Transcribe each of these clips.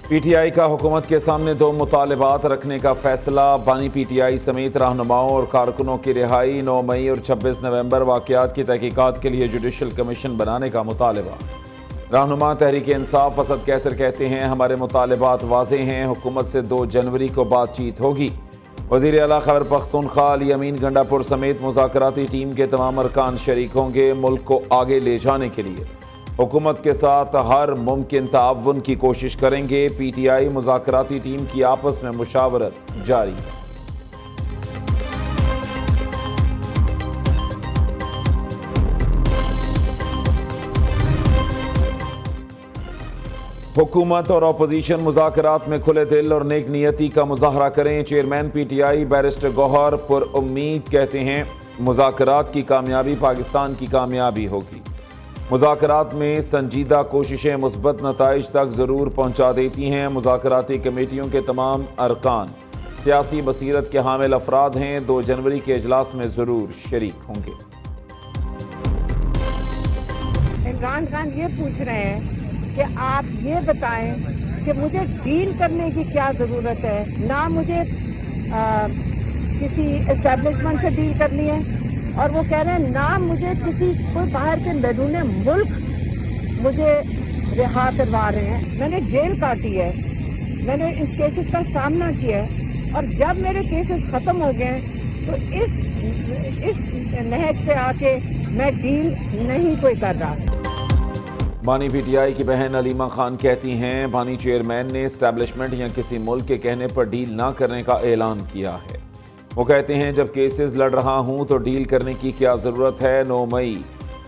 پی T آئی کا حکومت کے سامنے 2 مطالبات رکھنے کا فیصلہ، بانی پی ٹی آئی سمیت رہنماؤں اور کارکنوں کی رہائی، 9 مئی اور 26 نومبر واقعات کی تحقیقات کے لیے جوڈیشل کمیشن بنانے کا مطالبہ۔ رہنما تحریک انصاف اسد کیسر کہتے ہیں ہمارے مطالبات واضح ہیں، حکومت سے 2 جنوری کو بات چیت ہوگی۔ وزیر اعلیٰ خیبر پختونخوا علی امین گنڈا پور سمیت مذاکراتی ٹیم کے تمام ارکان شریک ہوں گے۔ ملک کو آگے لے جانے کے لیے حکومت کے ساتھ ہر ممکن تعاون کی کوشش کریں گے۔ پی ٹی آئی مذاکراتی ٹیم کی آپس میں مشاورت جاری ہے۔ حکومت اور اپوزیشن مذاکرات میں کھلے دل اور نیک نیتی کا مظاہرہ کریں، chairman P T I barrister Gohar پر امید کہتے ہیں مذاکرات کی کامیابی پاکستان کی کامیابی ہوگی۔ مذاکرات میں سنجیدہ کوششیں مثبت نتائج تک ضرور پہنچا دیتی ہیں۔ مذاکراتی کمیٹیوں کے تمام ارکان سیاسی بصیرت کے حامل افراد ہیں، 2 جنوری کے اجلاس میں ضرور شریک ہوں گے۔ عمران خان یہ پوچھ رہے ہیں کہ آپ یہ بتائیں کہ مجھے ڈیل کرنے کی کیا ضرورت ہے، نہ مجھے کسی اسٹیبلشمنٹ سے ڈیل کرنی ہے، اور وہ کہہ رہے ہیں نہ مجھے کوئی باہر کے بیرون ملک مجھے رہا کروا رہے ہیں۔ میں نے جیل کاٹی ہے، میں نے ان کیسز کا سامنا کیا ہے، اور جب میرے کیسز ختم ہو گئے تو اس نہج پہ آ کے میں ڈیل نہیں کوئی کر رہا۔ بانی پی ٹی آئی کی بہن علیمہ خان کہتی ہیں بانی چیئرمین نے اسٹیبلشمنٹ یا کسی ملک کے کہنے پر ڈیل نہ کرنے کا اعلان کیا ہے۔ وہ کہتے ہیں جب کیسز لڑ رہا ہوں تو ڈیل کرنے کی کیا ضرورت ہے۔ 9 مئی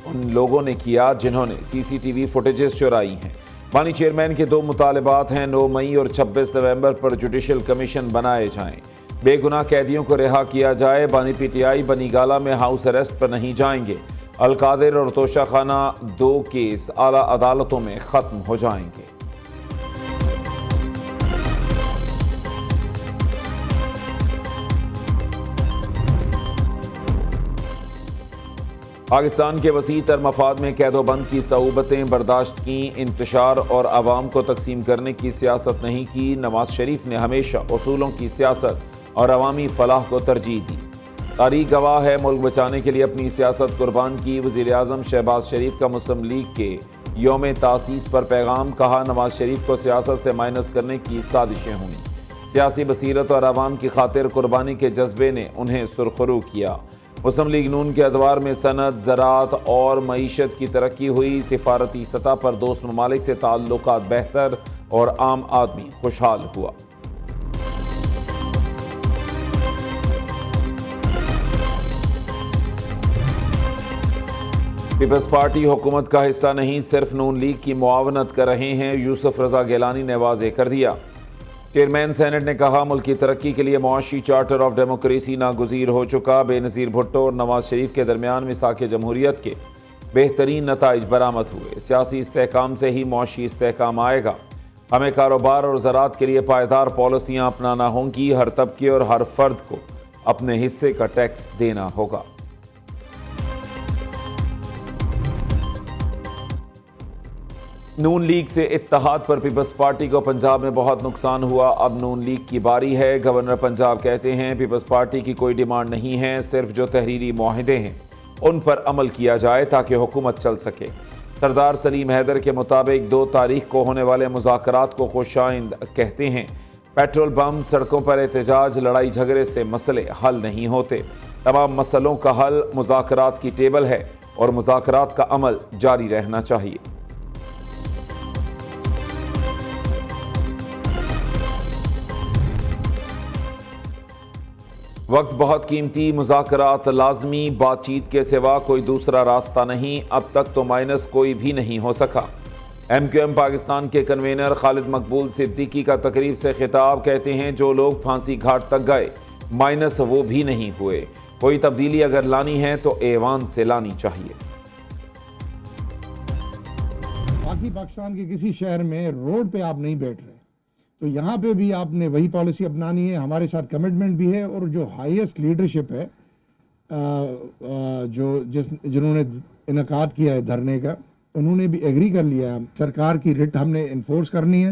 ان لوگوں نے کیا جنہوں نے سی سی ٹی وی فوٹیجز چرائی ہیں۔ بانی چیئرمین کے 2 مطالبات ہیں، 9 مئی اور 26 نومبر پر جوڈیشل کمیشن بنائے جائیں، بے گناہ قیدیوں کو رہا کیا جائے۔ بانی پی ٹی آئی بنی گالہ میں ہاؤس اریسٹ پر نہیں جائیں گے۔ القادر اور توشہ خانہ 2 کیس اعلیٰ عدالتوں میں ختم ہو جائیں گے۔ پاکستان کے وسیع تر مفاد میں قید و بند کی صعوبتیں برداشت کی، انتشار اور عوام کو تقسیم کرنے کی سیاست نہیں کی۔ نواز شریف نے ہمیشہ اصولوں کی سیاست اور عوامی فلاح کو ترجیح دی۔ تاریخ گواہ ہے ملک بچانے کے لیے اپنی سیاست قربان کی۔ وزیر اعظم شہباز شریف کا مسلم لیگ کے یوم تاسیس پر پیغام، کہا نواز شریف کو سیاست سے مائنس کرنے کی سازشیں ہوئیں، سیاسی بصیرت اور عوام کی خاطر قربانی کے جذبے نے انہیں سرخرو کیا۔ مسلم لیگ نون کے ادوار میں صنعت، زراعت اور معیشت کی ترقی ہوئی، سفارتی سطح پر دوست ممالک سے تعلقات بہتر اور عام آدمی خوشحال ہوا۔ پیپلز پارٹی حکومت کا حصہ نہیں، صرف نون لیگ کی معاونت کر رہے ہیں، یوسف رضا گیلانی نے واضح کر دیا۔ چیئرمین سینٹ نے کہا ملک کی ترقی کے لیے معاشی چارٹر آف ڈیموکریسی ناگزیر ہو چکا۔ بے نظیر بھٹو اور نواز شریف کے درمیان میثاق جمہوریت کے بہترین نتائج برآمد ہوئے۔ سیاسی استحکام سے ہی معاشی استحکام آئے گا۔ ہمیں کاروبار اور زراعت کے لیے پائیدار پالیسیاں اپنانا ہوں گی، ہر طبقے اور ہر فرد کو اپنے حصے کا ٹیکس دینا ہوگا۔ نون لیگ سے اتحاد پر پیپلز پارٹی کو پنجاب میں بہت نقصان ہوا، اب نون لیگ کی باری ہے۔ گورنر پنجاب کہتے ہیں پیپلز پارٹی کی کوئی ڈیمانڈ نہیں ہے، صرف جو تحریری معاہدے ہیں ان پر عمل کیا جائے تاکہ حکومت چل سکے۔ سردار سلیم حیدر کے مطابق 2 تاریخ کو ہونے والے مذاکرات کو خوشائند کہتے ہیں۔ پیٹرول بم، سڑکوں پر احتجاج، لڑائی جھگڑے سے مسئلے حل نہیں ہوتے۔ تمام مسئلوں کا حل مذاکرات کی ٹیبل ہے اور مذاکرات کا عمل جاری رہنا چاہیے۔ وقت بہت قیمتی، مذاکرات لازمی، بات چیت کے سوا کوئی دوسرا راستہ نہیں، اب تک تو مائنس کوئی بھی نہیں ہو سکا۔ ایم کیو ایم پاکستان کے کنوینر خالد مقبول صدیقی کا تقریب سے خطاب، کہتے ہیں جو لوگ پھانسی گھاٹ تک گئے مائنس وہ بھی نہیں ہوئے، کوئی تبدیلی اگر لانی ہے تو ایوان سے لانی چاہیے۔ باقی پاکستان کے کسی شہر میں روڈ پہ آپ نہیں بیٹھ رہے، تو یہاں پہ بھی آپ نے وہی پالیسی اپنانی ہے، ہمارے ساتھ کمٹمنٹ بھی ہے، اور جو ہائیسٹ لیڈرشپ ہے جنہوں نے انعقاد کیا ہے دھرنے کا، انہوں نے بھی ایگری کر لیا ہے۔ سرکار کی رٹ ہم نے انفورس کرنی ہے،